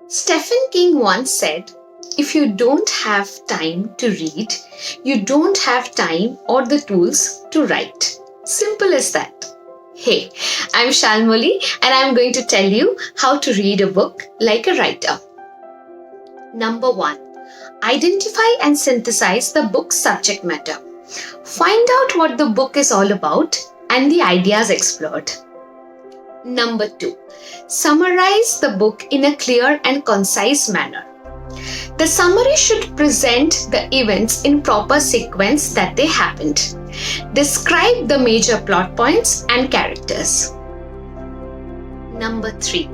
Stephen King once said, "If you don't have time to read, you don't have time or the tools to write." Simple as that. Hey, I'm Shalmoli and I'm going to tell you how to read a book like a writer. Number 1. Identify and synthesize the book's subject matter. Find out what the book is all about and the ideas explored. Number 2. Summarize the book in a clear and concise manner. The summary should present the events in proper sequence that they happened. Describe the major plot points and characters. Number 3.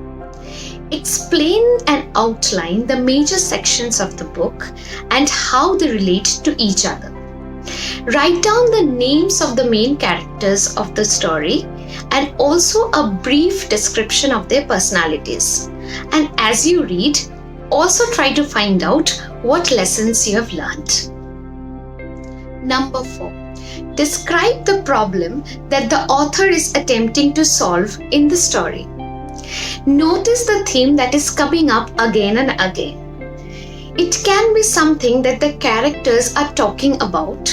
Explain and outline the major sections of the book and how they relate to each other. Write down the names of the main characters of the story and also a brief description of their personalities. And as you read, also try to find out what lessons you have learned. Number 4. Describe the problem that the author is attempting to solve in the story. Notice the theme that is coming up again and again. It can be something that the characters are talking about,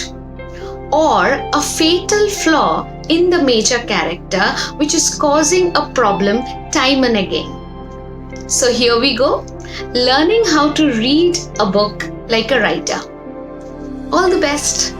or a fatal flaw in the major character which is causing a problem time and again. So here we go, learning how to read a book like a writer. All the best.